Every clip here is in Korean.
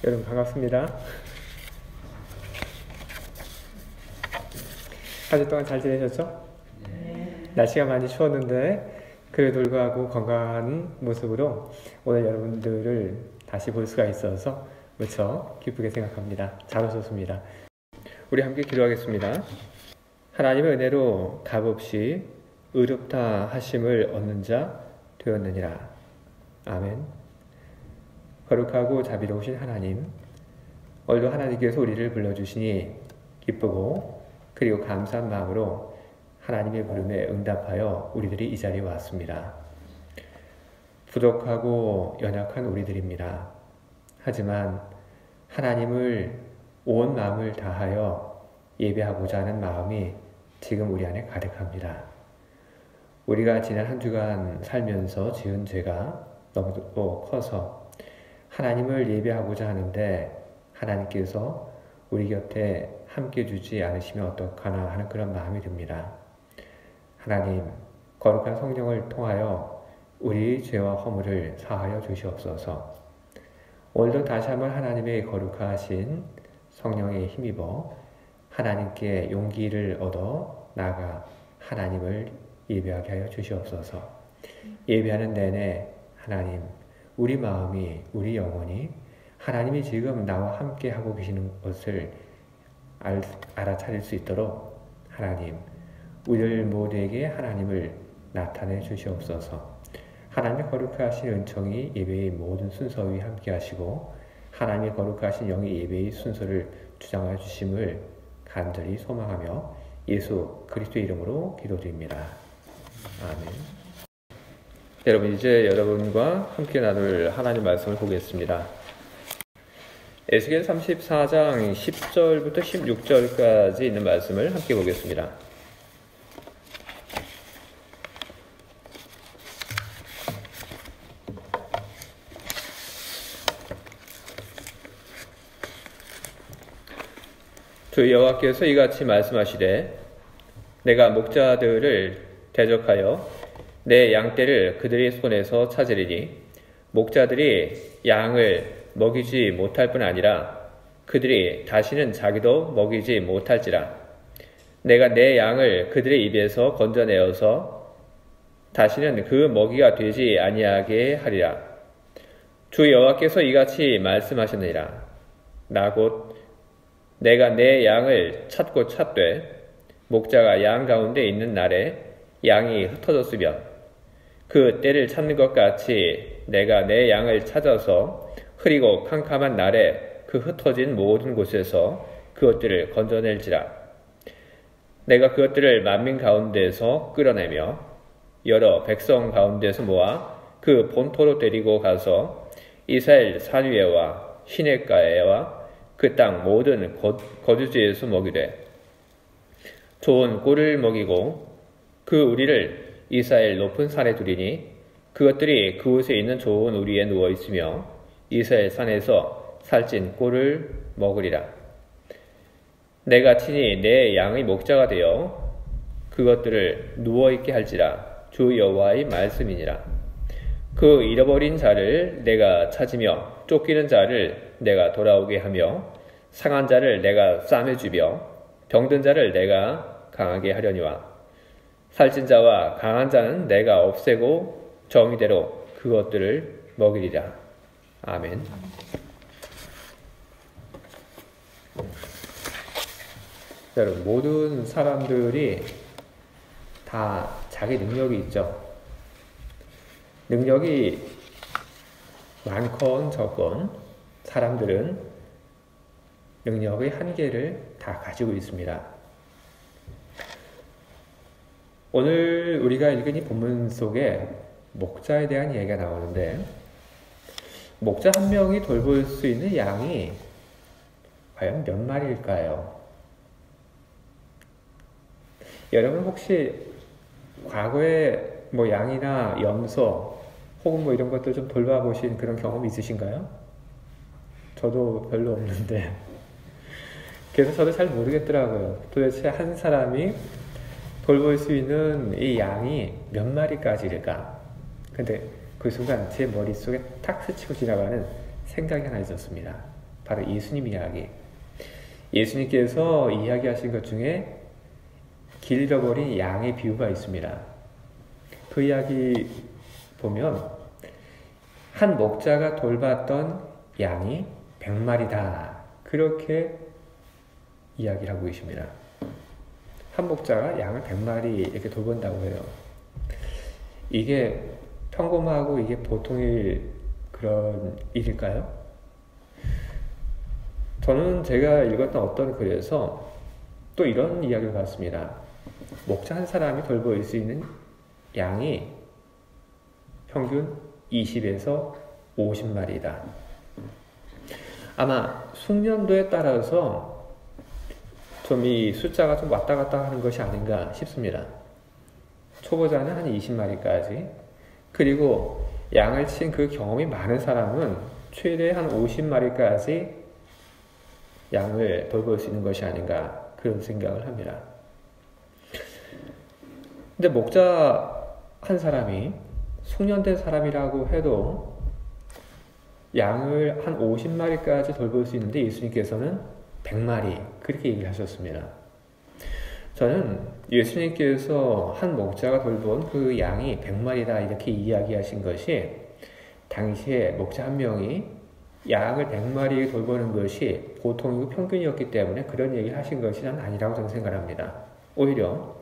여러분 반갑습니다. 한 주 동안 잘 지내셨죠? 네. 날씨가 많이 추웠는데 그래도 불구하고 건강한 모습으로 오늘 여러분들을 다시 볼 수가 있어서 무척 기쁘게 생각합니다. 잘 오셨습니다. 우리 함께 기도하겠습니다. 하나님의 은혜로 값없이 의롭다 하심을 얻는 자 되었느니라. 아멘. 거룩하고 자비로우신 하나님, 오늘도 하나님께서 우리를 불러주시니 기쁘고 그리고 감사한 마음으로 하나님의 부름에 응답하여 우리들이 이 자리에 왔습니다. 부족하고 연약한 우리들입니다. 하지만 하나님을 온 마음을 다하여 예배하고자 하는 마음이 지금 우리 안에 가득합니다. 우리가 지난 한 주간 살면서 지은 죄가 너무 커서 하나님을 예배하고자 하는데 하나님께서 우리 곁에 함께 주지 않으시면 어떡하나 하는 그런 마음이 듭니다. 하나님, 거룩한 성령을 통하여 우리 죄와 허물을 사하여 주시옵소서. 오늘도 다시 한번 하나님의 거룩하신 성령에 힘입어 하나님께 용기를 얻어 나아가 하나님을 예배하게 하여 주시옵소서. 예배하는 내내 하나님, 우리 마음이, 우리 영혼이 하나님이 지금 나와 함께 하고 계시는 것을 알아차릴 수 있도록 하나님, 우리들 모두에게 하나님을 나타내 주시옵소서. 하나님의 거룩하신 은총이 예배의 모든 순서 위에 함께 하시고 하나님의 거룩하신 영이 예배의 순서를 주장하여 주심을 간절히 소망하며 예수 그리스도의 이름으로 기도드립니다. 아멘. 여러분, 이제 여러분과 함께 나눌 하나님 말씀을 보겠습니다. 에스겔 34장 10절부터 16절까지 있는 말씀을 함께 보겠습니다. 주 여호와께서 이같이 말씀하시되 내가 목자들을 대적하여 내 양떼를 그들의 손에서 찾으리니 목자들이 양을 먹이지 못할 뿐 아니라 그들이 다시는 자기도 먹이지 못할지라. 내가 내 양을 그들의 입에서 건져내어서 다시는 그 먹이가 되지 아니하게 하리라. 주 여호와께서 이같이 말씀하셨느니라. 나 곧 내가 내 양을 찾고 찾되 목자가 양 가운데 있는 날에 양이 흩어졌으면 그 때를 찾는 것 같이 내가 내 양을 찾아서 흐리고 캄캄한 날에 그 흩어진 모든 곳에서 그것들을 건져낼지라. 내가 그것들을 만민 가운데서 끌어내며 여러 백성 가운데서 모아 그 본토로 데리고 가서 이스라엘 산 위에와 시냇가에와 그 땅 모든 거주지에서 먹이되 좋은 꿀을 먹이고 그 우리를 이스라엘 높은 산에 두리니 그것들이 그곳에 있는 좋은 우리에 누워있으며 이스라엘 산에서 살찐 꿀을 먹으리라. 내가 친히 내 양의 목자가 되어 그것들을 누워있게 할지라. 주 여호와의 말씀이니라. 그 잃어버린 자를 내가 찾으며 쫓기는 자를 내가 돌아오게 하며 상한 자를 내가 싸매주며 병든 자를 내가 강하게 하려니와 살찐 자와 강한 자는 내가 없애고 정의대로 그것들을 먹이리라. 아멘. 여러분, 모든 사람들이 다 자기 능력이 있죠. 능력이 많건 적건 사람들은 능력의 한계를 다 가지고 있습니다. 오늘 우리가 읽은 이 본문 속에 목자에 대한 얘기가 나오는데 목자 한 명이 돌볼 수 있는 양이 과연 몇 마리일까요? 여러분 혹시 과거에 양이나 염소 혹은 이런 것들 좀 돌봐보신 그런 경험이 있으신가요? 저도 별로 없는데 그래서 저도 잘 모르겠더라고요. 도대체 한 사람이 돌볼 수 있는 이 양이 몇 마리까지일까? 근데 그 순간 제 머릿속에 탁 스치고 지나가는 생각이 하나 있었습니다. 바로 예수님 이야기. 예수님께서 이야기하신 것 중에 길 잃어버린 양의 비유가 있습니다. 그 이야기 보면 한 목자가 돌봤던 양이 100마리다. 그렇게 이야기를 하고 계십니다. 한 목자가 양을 100마리 이렇게 돌본다고 해요. 이게 평범하고 이게 보통일 그런 일일까요? 저는 제가 읽었던 어떤 글에서 또 이런 이야기를 봤습니다. 목자 한 사람이 돌볼 수 있는 양이 평균 20에서 50마리다. 아마 숙련도에 따라서 좀 이 숫자가 좀 왔다 갔다 하는 것이 아닌가 싶습니다. 초보자는 한 20마리까지, 그리고 양을 친 그 경험이 많은 사람은 최대 한 50마리까지 양을 돌볼 수 있는 것이 아닌가 그런 생각을 합니다. 근데 목자 한 사람이 숙련된 사람이라고 해도 양을 한 50마리까지 돌볼 수 있는데 예수님께서는 100마리 그렇게 얘기를 하셨습니다. 저는 예수님께서 한 목자가 돌본 그 양이 100마리다 이렇게 이야기하신 것이 당시에 목자 한 명이 양을 100마리 돌보는 것이 보통이고 평균이었기 때문에 그런 얘기를 하신 것이 난 아니라고 저는 생각합니다. 오히려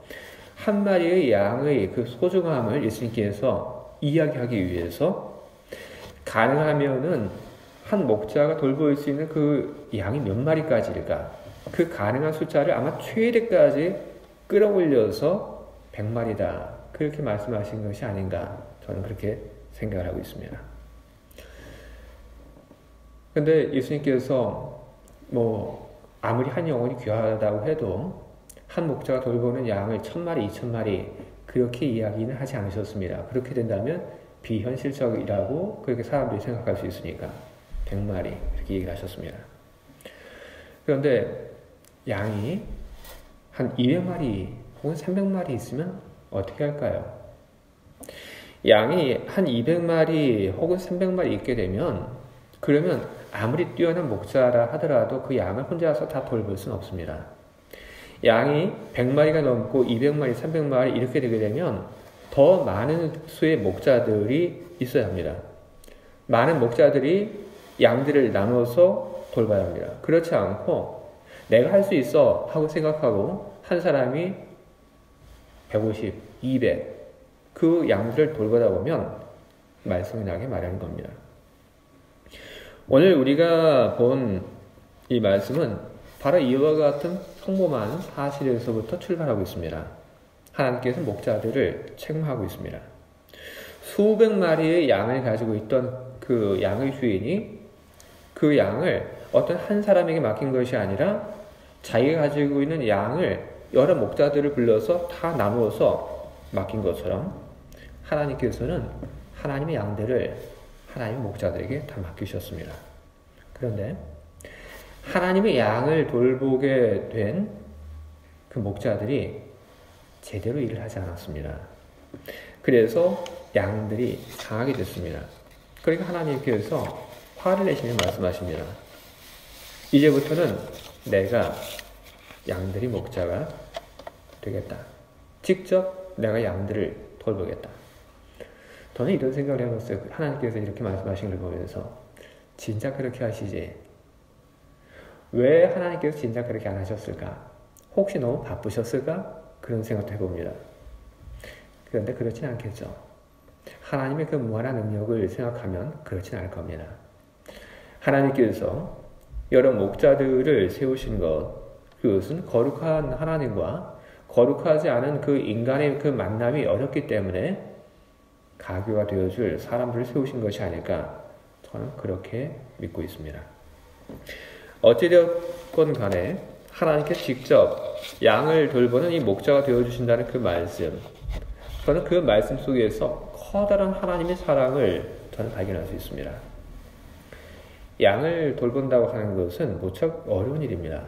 한 마리의 양의 그 소중함을 예수님께서 이야기하기 위해서 가능하면은 한 목자가 돌볼 수 있는 그 양이 몇 마리까지일까? 그 가능한 숫자를 아마 최대까지 끌어올려서 100마리다. 그렇게 말씀하신 것이 아닌가. 저는 그렇게 생각을 하고 있습니다. 근데 예수님께서 아무리 한 영혼이 귀하다고 해도 한 목자가 돌보는 양을 1000마리, 2000마리 그렇게 이야기는 하지 않으셨습니다. 그렇게 된다면 비현실적이라고 그렇게 사람들이 생각할 수 있으니까 100마리 이렇게 얘기를 하셨습니다. 그런데 양이 한 200마리 혹은 300마리 있으면 어떻게 할까요? 양이 한 200마리 혹은 300마리 있게 되면 그러면 아무리 뛰어난 목자라 하더라도 그 양을 혼자서 다 돌볼 수는 없습니다. 양이 100마리가 넘고 200마리, 300마리 이렇게 되게 되면 더 많은 수의 목자들이 있어야 합니다. 많은 목자들이 양들을 나눠서 돌봐야 합니다. 그렇지 않고 내가 할 수 있어 하고 생각하고 한 사람이 150, 200 그 양들을 돌보다 보면 말썽이 나게 마련인 겁니다. 오늘 우리가 본 이 말씀은 바로 이와 같은 평범한 사실에서부터 출발하고 있습니다. 하나님께서 목자들을 책망하고 있습니다. 수백 마리의 양을 가지고 있던 그 양의 주인이 그 양을 어떤 한 사람에게 맡긴 것이 아니라 자기가 가지고 있는 양을 여러 목자들을 불러서 다 나누어서 맡긴 것처럼 하나님께서는 하나님의 양들을 하나님의 목자들에게 다 맡기셨습니다. 그런데 하나님의 양을 돌보게 된 그 목자들이 제대로 일을 하지 않았습니다. 그래서 양들이 상하게 됐습니다. 그러니까 하나님께서 화를 내시며 말씀하십니다. 이제부터는 내가 양들이 목자가 되겠다. 직접 내가 양들을 돌보겠다. 저는 이런 생각을 해봤어요. 하나님께서 이렇게 말씀하신 걸 보면서 진짜 그렇게 하시지? 왜 하나님께서 진짜 그렇게 안 하셨을까? 혹시 너무 바쁘셨을까? 그런 생각도 해봅니다. 그런데 그렇진 않겠죠. 하나님의 그 무한한 능력을 생각하면 그렇진 않을 겁니다. 하나님께서 여러 목자들을 세우신 것, 그것은 거룩한 하나님과 거룩하지 않은 그 인간의 그 만남이 어렵기 때문에 가교가 되어줄 사람들을 세우신 것이 아닐까, 저는 그렇게 믿고 있습니다. 어찌되었건 간에 하나님께 직접 양을 돌보는 이 목자가 되어주신다는 그 말씀, 저는 그 말씀 속에서 커다란 하나님의 사랑을 저는 발견할 수 있습니다. 양을 돌본다고 하는 것은 무척 어려운 일입니다.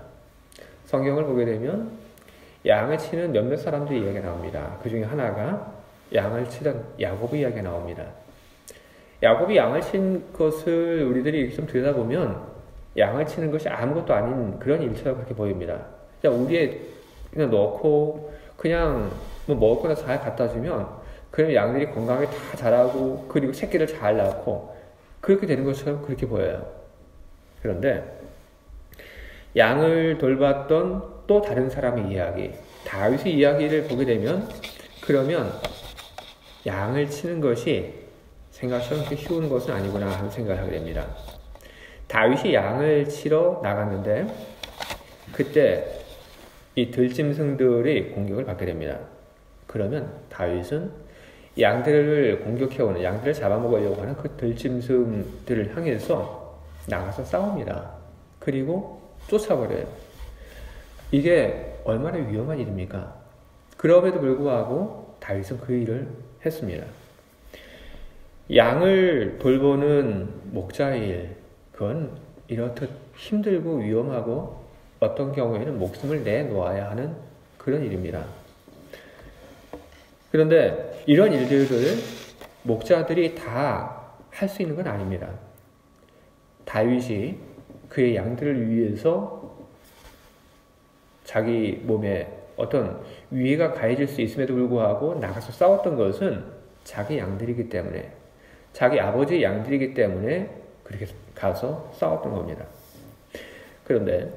성경을 보게 되면 양을 치는 몇몇 사람들의 이야기가 나옵니다. 그 중에 하나가 양을 치던 야곱의 이야기가 나옵니다. 야곱이 양을 친 것을 우리들이 좀 들여다보면 양을 치는 것이 아무것도 아닌 그런 일처럼 그렇게 보입니다. 그냥 우리에 그냥 넣고 그냥 뭐 먹을 거나 잘 갖다 주면 그럼 양들이 건강하게 다 자라고 그리고 새끼를 잘 낳고 그렇게 되는 것처럼 그렇게 보여요. 그런데 양을 돌봤던 또 다른 사람의 이야기, 다윗의 이야기를 보게 되면 그러면 양을 치는 것이 생각처럼 그렇게 쉬운 것은 아니구나 하는 생각을 하게 됩니다. 다윗이 양을 치러 나갔는데 그때 이 들짐승들이 공격을 받게 됩니다. 그러면 다윗은 양들을 공격해오는, 양들을 잡아먹으려고 하는 그 들짐승들을 향해서 나가서 싸웁니다. 그리고 쫓아버려요. 이게 얼마나 위험한 일입니까? 그럼에도 불구하고 다윗은 그 일을 했습니다. 양을 돌보는 목자의 일, 그건 이렇듯 힘들고 위험하고 어떤 경우에는 목숨을 내놓아야 하는 그런 일입니다. 그런데 이런 일들을 목자들이 다 할 수 있는 건 아닙니다. 다윗이 그의 양들을 위해서 자기 몸에 어떤 위해가 가해질 수 있음에도 불구하고 나가서 싸웠던 것은 자기 양들이기 때문에, 자기 아버지의 양들이기 때문에 그렇게 가서 싸웠던 겁니다. 그런데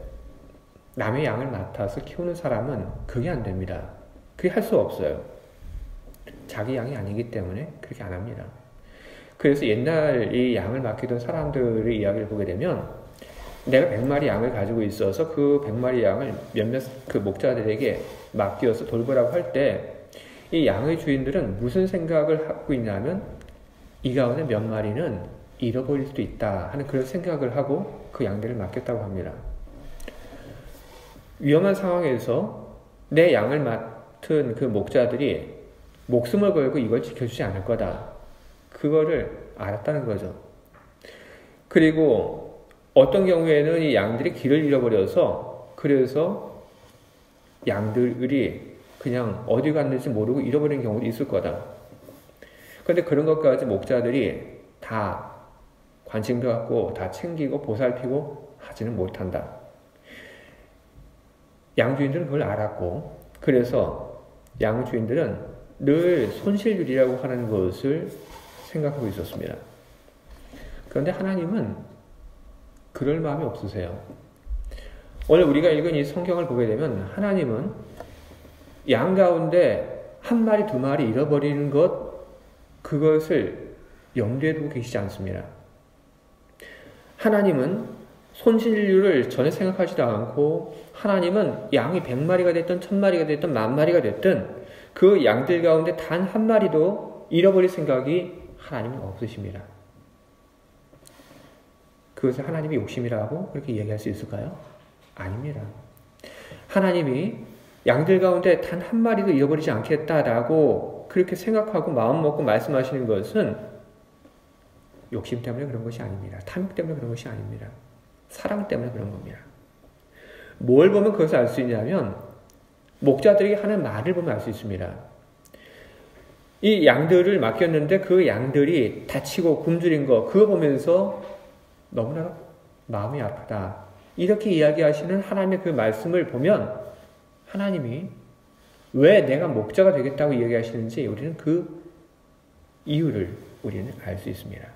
남의 양을 맡아서 키우는 사람은 그게 안 됩니다. 그게 할 수 없어요. 자기 양이 아니기 때문에 그렇게 안 합니다. 그래서 옛날 이 양을 맡기던 사람들의 이야기를 보게 되면 내가 100마리 양을 가지고 있어서 그 100마리 양을 몇몇 그 목자들에게 맡겨서 돌보라고 할 때 이 양의 주인들은 무슨 생각을 하고 있냐면 이 가운데 몇 마리는 잃어버릴 수도 있다 하는 그런 생각을 하고 그 양들을 맡겼다고 합니다. 위험한 상황에서 내 양을 맡은 그 목자들이 목숨을 걸고 이걸 지켜주지 않을 거다. 그거를 알았다는 거죠. 그리고 어떤 경우에는 이 양들이 길을 잃어버려서 그래서 양들이 그냥 어디 갔는지 모르고 잃어버린 경우도 있을 거다. 그런데 그런 것까지 목자들이 다 관심도 갖고 다 챙기고 보살피고 하지는 못한다. 양주인들은 그걸 알았고 그래서 양주인들은 늘 손실률이라고 하는 것을 생각하고 있었습니다. 그런데 하나님은 그럴 마음이 없으세요. 오늘 우리가 읽은 이 성경을 보게 되면 하나님은 양 가운데 한 마리 두 마리 잃어버리는 것 그것을 염두에 두고 계시지 않습니다. 하나님은 손실률을 전혀 생각하지도 않고 하나님은 양이 100마리가 됐든 1000마리가 됐든 10,000마리가 됐든 그 양들 가운데 단 한 마리도 잃어버릴 생각이 하나님은 없으십니다. 그것을 하나님이 욕심이라고 그렇게 이야기할 수 있을까요? 아닙니다. 하나님이 양들 가운데 단 한 마리도 잃어버리지 않겠다라고 그렇게 생각하고 마음 먹고 말씀하시는 것은 욕심 때문에 그런 것이 아닙니다. 탐욕 때문에 그런 것이 아닙니다. 사랑 때문에 그런 겁니다. 뭘 보면 그것을 알 수 있냐면 목자들이 하는 말을 보면 알 수 있습니다. 이 양들을 맡겼는데 그 양들이 다치고 굶주린 거 그거 보면서 너무나 마음이 아프다. 이렇게 이야기하시는 하나님의 그 말씀을 보면 하나님이 왜 내가 목자가 되겠다고 이야기하시는지 우리는 그 이유를 우리는 알 수 있습니다.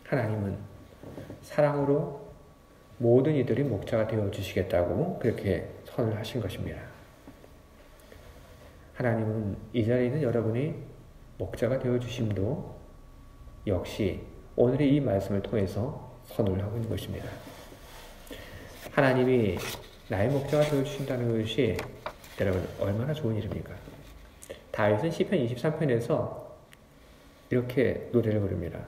하나님은 사랑으로 모든 이들이 목자가 되어주시겠다고 그렇게 선을 하신 것입니다. 하나님은 이 자리에 있는 여러분이 목자가 되어주심도 역시 오늘의 이 말씀을 통해서 선언을 하고 있는 것입니다. 하나님이 나의 목자가 되어주신다는 것이 여러분 얼마나 좋은 일입니까? 다윗은 시편 23편에서 이렇게 노래를 부릅니다.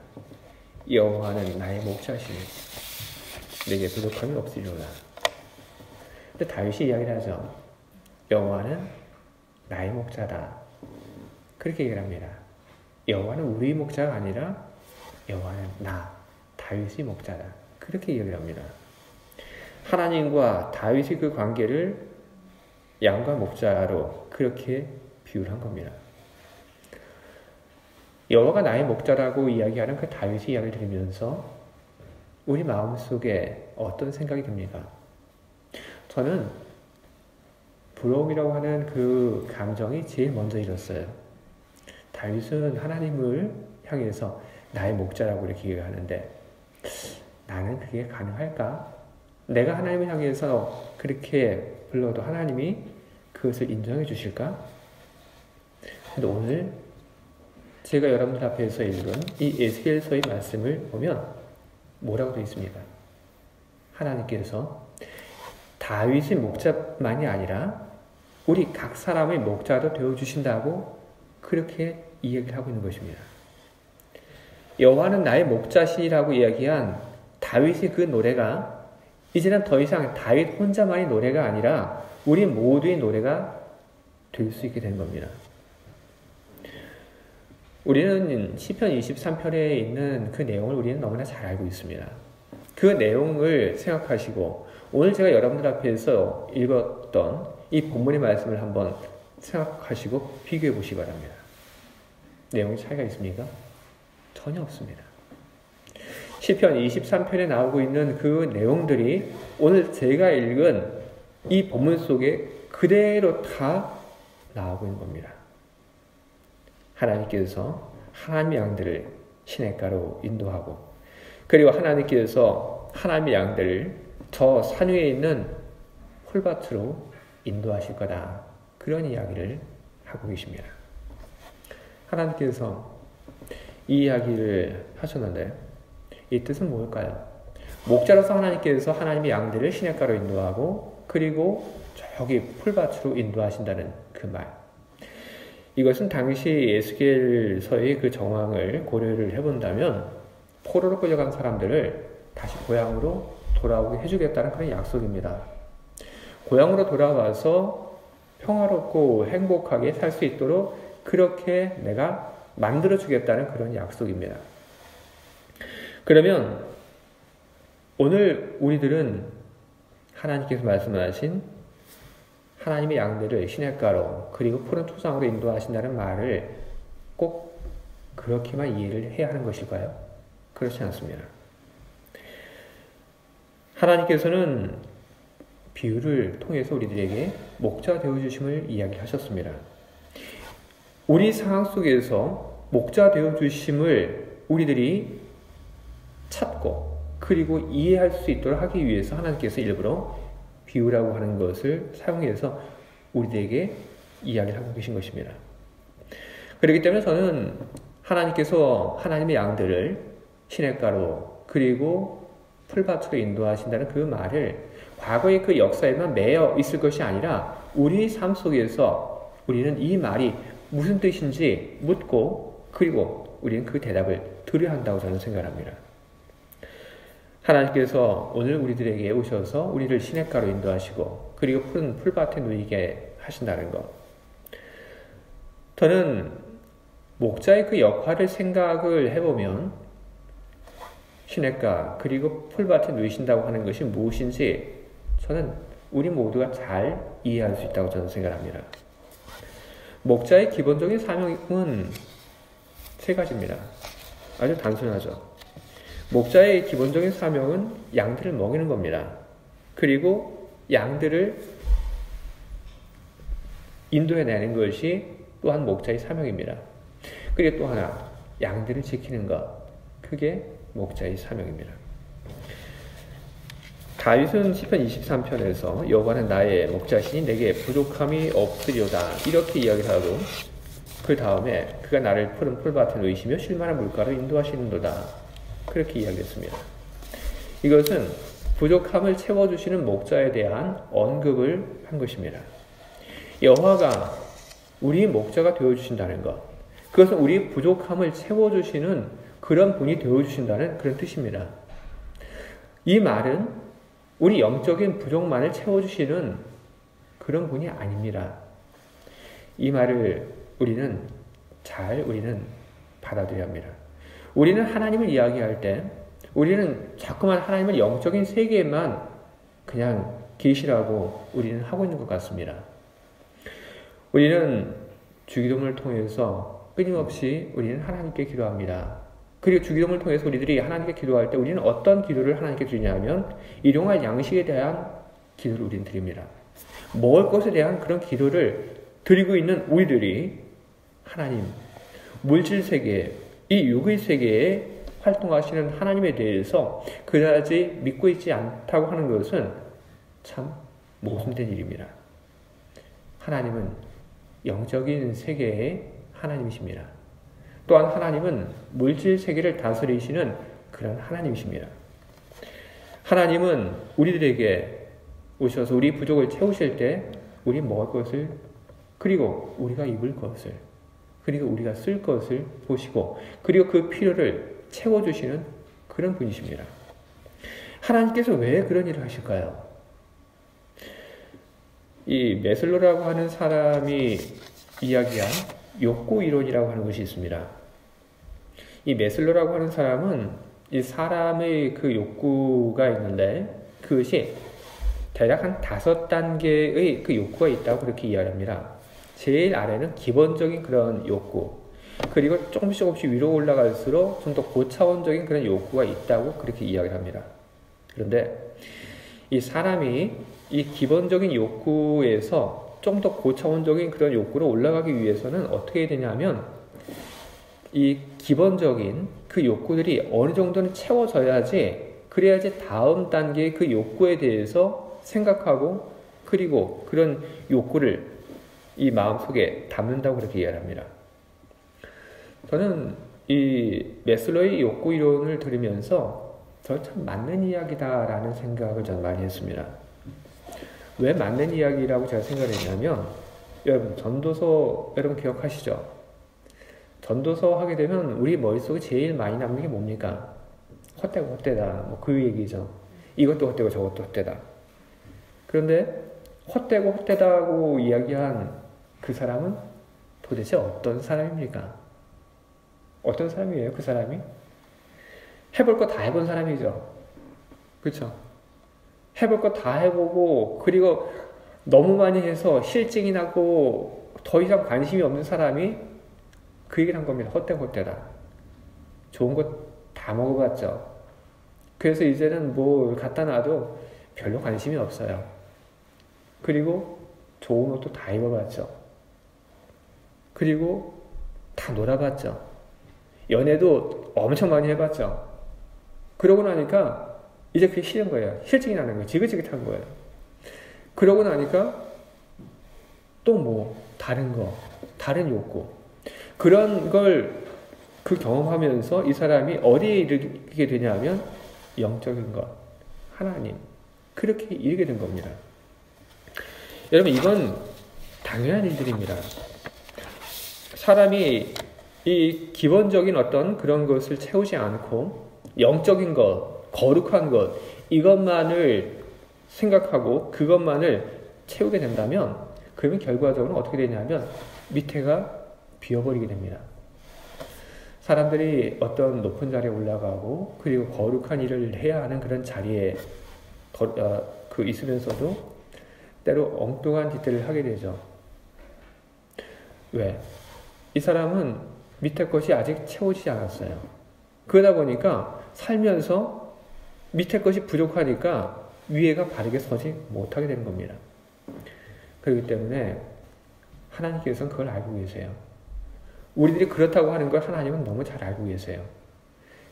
여호와는 나의 목자시니 내게 부족함이 없으리로다. 근데 다윗이 이야기를 하죠. 여호와는 나의 목자다. 그렇게 얘기를 합니다. 여호와는 우리 목자가 아니라 여호와는 나, 다윗의 목자다. 그렇게 얘기를 합니다. 하나님과 다윗의 그 관계를 양과 목자로 그렇게 비유를 한 겁니다. 여호와가 나의 목자라고 이야기하는 그 다윗의 이야기를 들으면서 우리 마음속에 어떤 생각이 듭니까? 저는 부러움이라고 하는 그 감정이 제일 먼저 일었어요. 다윗은 하나님을 향해서 나의 목자라고 이렇게 얘기하는데 나는 그게 가능할까? 내가 하나님을 향해서 그렇게 불러도 하나님이 그것을 인정해 주실까? 근데 오늘 제가 여러분들 앞에서 읽은 이 에스겔서의 말씀을 보면 뭐라고 되어 있습니까? 하나님께서 다윗의 목자만이 아니라 우리 각 사람의 목자도 되어주신다고 그렇게 이야기를 하고 있는 것입니다. 여호와는 나의 목자시라고 이야기한 다윗의 그 노래가 이제는 더 이상 다윗 혼자만의 노래가 아니라 우리 모두의 노래가 될 수 있게 된 겁니다. 우리는 시편 23편에 있는 그 내용을 우리는 너무나 잘 알고 있습니다. 그 내용을 생각하시고 오늘 제가 여러분들 앞에서 읽었던 이 본문의 말씀을 한번 생각하시고 비교해 보시기 바랍니다. 내용이 차이가 있습니까? 전혀 없습니다. 시편 23편에 나오고 있는 그 내용들이 오늘 제가 읽은 이 본문 속에 그대로 다 나오고 있는 겁니다. 하나님께서 하나님의 양들을 시냇가로 인도하고 그리고 하나님께서 하나님의 양들을 저 산 위에 있는 풀밭으로 인도하실 거다. 그런 이야기를 하고 계십니다. 하나님께서 이 이야기를 하셨는데 이 뜻은 뭘까요? 목자로서 하나님께서 하나님의 양들을 시냇가로 인도하고 그리고 저기 풀밭으로 인도하신다는 그 말. 이것은 당시 에스겔서의 그 정황을 고려를 해본다면 포로로 끌려간 사람들을 다시 고향으로 돌아오게 해주겠다는 그런 약속입니다. 고향으로 돌아와서 평화롭고 행복하게 살 수 있도록 그렇게 내가 만들어주겠다는 그런 약속입니다. 그러면 오늘 우리들은 하나님께서 말씀하신 하나님의 양들을 시냇가로 그리고 푸른 토상으로 인도하신다는 말을 꼭 그렇게만 이해를 해야 하는 것일까요? 그렇지 않습니다. 하나님께서는 비유를 통해서 우리들에게 목자 되어주심을 이야기하셨습니다. 우리 상황 속에서 목자 되어주심을 우리들이 찾고 그리고 이해할 수 있도록 하기 위해서 하나님께서 일부러 비유라고 하는 것을 사용해서 우리들에게 이야기를 하고 계신 것입니다. 그렇기 때문에 저는 하나님께서 하나님의 양들을 시냇가로 그리고 풀밭으로 인도하신다는 그 말을 과거의 그 역사에만 매여 있을 것이 아니라 우리 삶 속에서 우리는 이 말이 무슨 뜻인지 묻고 그리고 우리는 그 대답을 들어야 한다고 저는 생각합니다. 하나님께서 오늘 우리들에게 오셔서 우리를 시냇가로 인도하시고 그리고 푸른 풀밭에 누이게 하신다는 것. 저는 목자의 그 역할을 생각을 해보면 시냇가 그리고 풀밭에 누이신다고 하는 것이 무엇인지 저는 우리 모두가 잘 이해할 수 있다고 저는 생각합니다. 목자의 기본적인 사명은 세 가지입니다. 아주 단순하죠. 목자의 기본적인 사명은 양들을 먹이는 겁니다. 그리고 양들을 인도해내는 것이 또한 목자의 사명입니다. 그리고 또 하나, 양들을 지키는 것. 그게 목자의 사명입니다. 다윗은 시편 23편에서 여호와는 나의 목자시니 내게 부족함이 없으리로다 이렇게 이야기를 하고 그 다음에 그가 나를 푸른 풀밭에 놓이시며 쉴만한 물가로 인도하시는도다 그렇게 이야기했습니다. 이것은 부족함을 채워주시는 목자에 대한 언급을 한 것입니다. 여호와가 우리 목자가 되어주신다는 것, 그것은 우리 부족함을 채워주시는 그런 분이 되어주신다는 그런 뜻입니다. 이 말은 우리 영적인 부족만을 채워주시는 그런 분이 아닙니다. 이 말을 우리는 받아들여야 합니다. 우리는 하나님을 이야기할 때 우리는 자꾸만 하나님을 영적인 세계에만 그냥 계시라고 우리는 하고 있는 것 같습니다. 우리는 주기도문을 통해서 끊임없이 우리는 하나님께 기도합니다. 그리고 주기도문을 통해서 우리들이 하나님께 기도할 때 우리는 어떤 기도를 하나님께 드리냐 하면 일용할 양식에 대한 기도를 우리는 드립니다. 먹을 것에 대한 그런 기도를 드리고 있는 우리들이 하나님, 물질 세계, 이 육의 세계에 활동하시는 하나님에 대해서 그다지 믿고 있지 않다고 하는 것은 참 모순된 일입니다. 하나님은 영적인 세계의 하나님이십니다. 또한 하나님은 물질 세계를 다스리시는 그런 하나님이십니다. 하나님은 우리들에게 오셔서 우리 부족을 채우실 때 우리 먹을 것을, 그리고 우리가 입을 것을, 그리고 우리가 쓸 것을 보시고, 그리고 그 필요를 채워주시는 그런 분이십니다. 하나님께서 왜 그런 일을 하실까요? 이 메슬로라고 하는 사람이 이야기한 욕구 이론이라고 하는 것이 있습니다. 이 메슬로라고 하는 사람은 이 사람의 그 욕구가 있는데 그것이 대략 한 5단계의 그 욕구가 있다고 그렇게 이야기합니다. 제일 아래는 기본적인 그런 욕구, 그리고 조금씩 위로 올라갈수록 좀 더 고차원적인 그런 욕구가 있다고 그렇게 이야기를 합니다. 그런데 이 사람이 이 기본적인 욕구에서 좀 더 고차원적인 그런 욕구로 올라가기 위해서는 어떻게 해야 되냐면 이 기본적인 그 욕구들이 어느 정도는 채워져야지, 그래야지 다음 단계의 그 욕구에 대해서 생각하고 그리고 그런 욕구를 이 마음속에 담는다고 그렇게 이해합니다. 저는 이 메슬로의 욕구 이론을 들으면서 저 참 맞는 이야기다라는 생각을 저는 많이 했습니다. 왜 맞는 이야기라고 제가 생각을 했냐면, 여러분 전도서 여러분 기억하시죠? 전도서 하게 되면 우리 머릿속에 제일 많이 남는 게 뭡니까? 헛되고 헛되다, 뭐 그 얘기죠. 이것도 헛되고 저것도 헛되다. 그런데 헛되고 헛되다고 이야기한 그 사람은 도대체 어떤 사람입니까? 어떤 사람이에요, 그 사람이? 해볼 거 다 해본 사람이죠. 그렇죠? 해볼 거 다 해보고, 그리고 너무 많이 해서 실증이 나고 더 이상 관심이 없는 사람이 그 얘기를 한 겁니다. 헛되고 헛되다. 좋은 거 다 먹어봤죠. 그래서 이제는 뭐 갖다 놔도 별로 관심이 없어요. 그리고 좋은 옷도 다 입어봤죠. 그리고 다 놀아봤죠. 연애도 엄청 많이 해봤죠. 그러고 나니까 이제 그게 싫은 거예요. 실증이 나는 거예요. 지긋지긋한 거예요. 그러고 나니까 또 뭐 다른 거, 다른 욕구, 그런 걸 그 경험하면서 이 사람이 어디에 이르게 되냐면 영적인 것, 하나님, 그렇게 이르게 된 겁니다. 여러분, 이건 당연한 일들입니다. 사람이 이 기본적인 어떤 그런 것을 채우지 않고 영적인 것, 거룩한 것, 이것만을 생각하고 그것만을 채우게 된다면, 그러면 결과적으로 어떻게 되냐면 밑에가 비어버리게 됩니다. 사람들이 어떤 높은 자리에 올라가고 그리고 거룩한 일을 해야 하는 그런 자리에 있으면서도 때로 엉뚱한 짓들을 하게 되죠. 왜? 이 사람은 밑에 것이 아직 채워지지 않았어요. 그러다 보니까 살면서 밑에 것이 부족하니까 위에가 바르게 서지 못하게 되는 겁니다. 그렇기 때문에 하나님께서는 그걸 알고 계세요. 우리들이 그렇다고 하는 걸 하나님은 너무 잘 알고 계세요.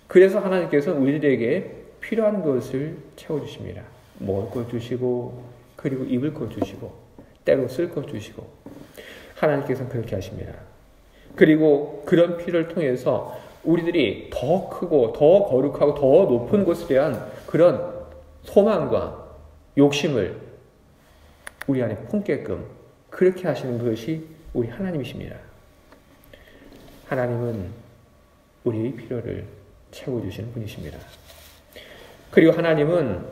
그래서 하나님께서는 우리들에게 필요한 것을 채워주십니다. 먹을 것 주시고, 그리고 입을 것 주시고, 때로 쓸 것 주시고, 하나님께서는 그렇게 하십니다. 그리고 그런 필요를 통해서 우리들이 더 크고 더 거룩하고 더 높은 곳에 대한 그런 소망과 욕심을 우리 안에 품게끔 그렇게 하시는 것이 우리 하나님이십니다. 하나님은 우리의 필요를 채워주시는 분이십니다. 그리고 하나님은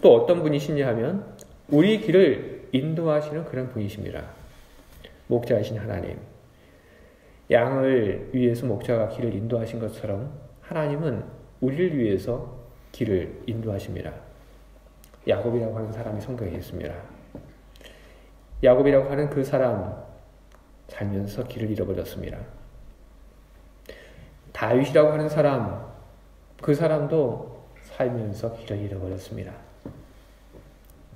또 어떤 분이시냐 하면 우리 길을 인도하시는 그런 분이십니다. 목자이신 하나님. 양을 위해서 목자가 길을 인도하신 것처럼 하나님은 우리를 위해서 길을 인도하십니다. 야곱이라고 하는 사람이 성경에 있습니다. 야곱이라고 하는 그 사람 살면서 길을 잃어버렸습니다. 다윗이라고 하는 사람, 그 사람도 살면서 길을 잃어버렸습니다.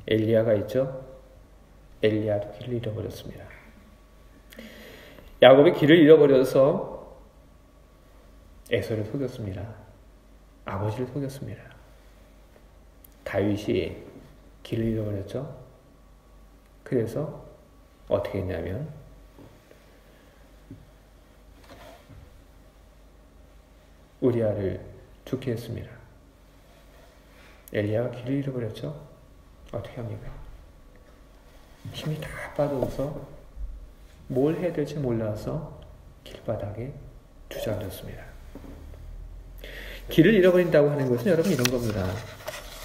엘리야가 있죠? 엘리야도 길을 잃어버렸습니다. 야곱이 길을 잃어버려서 에서를 속였습니다. 아버지를 속였습니다. 다윗이 길을 잃어버렸죠? 그래서 어떻게 했냐면 우리아를 죽게 했습니다. 엘리야가 길을 잃어버렸죠? 어떻게 합니까? 힘이 다 빠져서 뭘 해야 될지 몰라서 길바닥에 주저앉았습니다. 길을 잃어버린다고 하는 것은 여러분 이런 겁니다.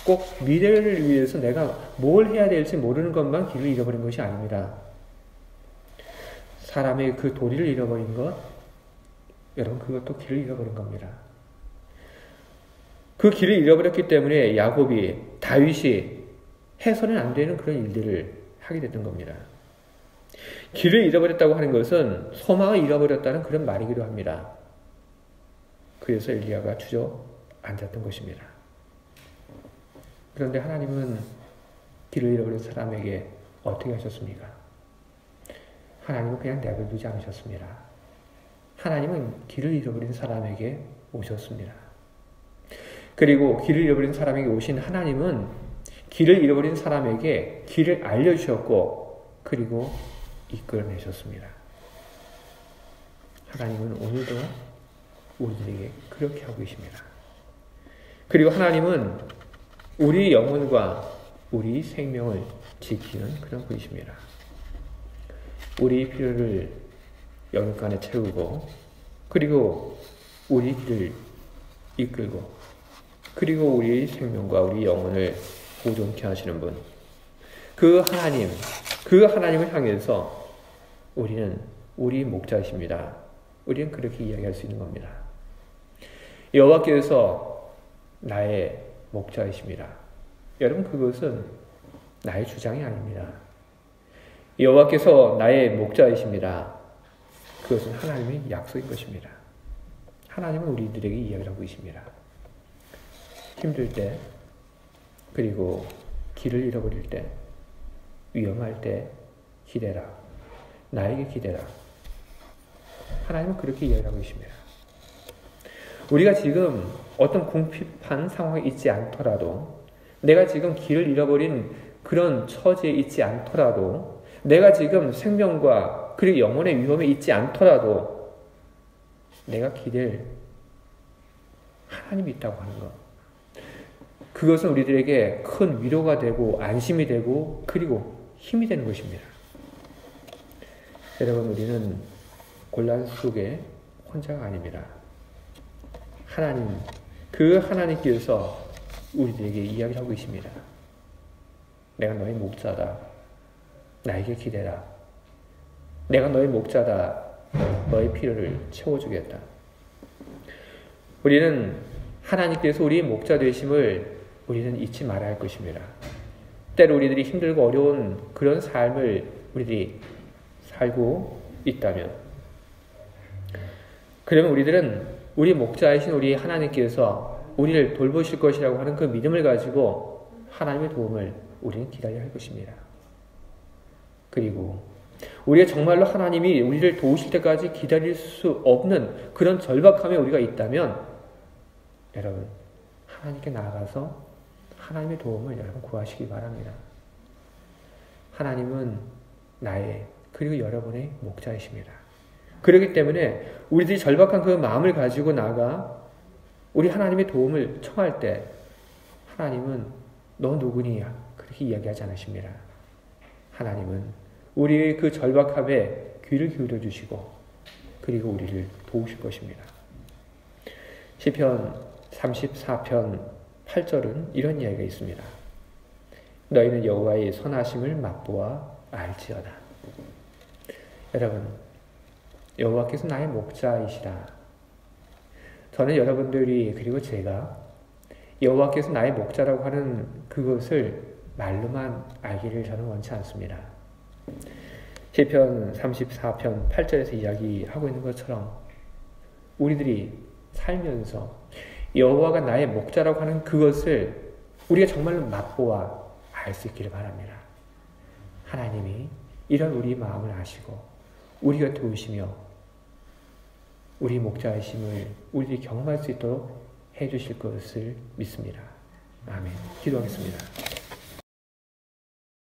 꼭 미래를 위해서 내가 뭘 해야 될지 모르는 것만 길을 잃어버린 것이 아닙니다. 사람의 그 도리를 잃어버린 것, 여러분 그것도 길을 잃어버린 겁니다. 그 길을 잃어버렸기 때문에 야곱이, 다윗이 해서는 안 되는 그런 일들을 하게 됐던 겁니다. 길을 잃어버렸다고 하는 것은 소망을 잃어버렸다는 그런 말이기도 합니다. 그래서 엘리야가 주저앉았던 것입니다. 그런데 하나님은 길을 잃어버린 사람에게 어떻게 하셨습니까? 하나님은 그냥 내버려두지 않으셨습니다. 하나님은 길을 잃어버린 사람에게 오셨습니다. 그리고 길을 잃어버린 사람에게 오신 하나님은 길을 잃어버린 사람에게 길을 알려주셨고 그리고 이끌어내셨습니다. 하나님은 오늘도 우리들에게 그렇게 하고 계십니다. 그리고 하나님은 우리 영혼과 우리 생명을 지키는 그런 분이십니다. 우리 필요를 영육간에 채우고 그리고 우리 길을 이끌고 그리고 우리 생명과 우리 영혼을 보존케 하시는 분, 그 하나님을 향해서 우리는 우리 목자이십니다. 우리는 그렇게 이야기할 수 있는 겁니다. 여호와께서 나의 목자이십니다. 여러분 그것은 나의 주장이 아닙니다. 여호와께서 나의 목자이십니다. 그것은 하나님의 약속인 것입니다. 하나님은 우리들에게 이야기를 하고 계십니다. 힘들 때, 그리고 길을 잃어버릴 때, 위험할 때 기대라. 나에게 기대라. 하나님은 그렇게 이야기하고 계십니다. 우리가 지금 어떤 궁핍한 상황에 있지 않더라도, 내가 지금 길을 잃어버린 그런 처지에 있지 않더라도, 내가 지금 생명과 그리고 영혼의 위험에 있지 않더라도 내가 기댈 하나님이 있다고 하는 것, 그것은 우리들에게 큰 위로가 되고 안심이 되고 그리고 힘이 되는 것입니다. 여러분, 우리는 곤란 속에 혼자가 아닙니다. 하나님, 그 하나님께서 우리들에게 이야기를 하고 계십니다. 내가 너의 목자다. 나에게 기대라. 내가 너의 목자다. 너의 필요를 채워주겠다. 우리는 하나님께서 우리의 목자 되심을 우리는 잊지 말아야 할 것입니다. 때로 우리들이 힘들고 어려운 그런 삶을 우리들이 살고 있다면, 그러면 우리들은 우리 목자이신 우리 하나님께서 우리를 돌보실 것이라고 하는 그 믿음을 가지고 하나님의 도움을 우리는 기다려야 할 것입니다. 그리고 우리가 정말로 하나님이 우리를 도우실 때까지 기다릴 수 없는 그런 절박함에 우리가 있다면, 여러분, 하나님께 나아가서 하나님의 도움을 여러분 구하시기 바랍니다. 하나님은 나의 그리고 여러분의 목자이십니다. 그렇기 때문에 우리들이 절박한 그 마음을 가지고 나가 우리 하나님의 도움을 청할 때 하나님은 너 누구니? 그렇게 이야기하지 않으십니다. 하나님은 우리의 그 절박함에 귀를 기울여 주시고 그리고 우리를 도우실 것입니다. 시편 34편 8절은 이런 이야기가 있습니다. 너희는 여호와의 선하심을 맛보아 알지어다. 여러분, 여호와께서 나의 목자이시라. 저는 여러분들이 그리고 제가 여호와께서 나의 목자라고 하는 그것을 말로만 알기를 저는 원치 않습니다. 시편 34편 8절에서 이야기하고 있는 것처럼 우리들이 살면서 여호와가 나의 목자라고 하는 그것을 우리가 정말로 맛보아 알 수 있기를 바랍니다. 하나님이 이런 우리 마음을 아시고 우리가 도우시며 우리 목자이심을 우리들이 경험할 수 있도록 해주실 것을 믿습니다. 아멘. 기도하겠습니다.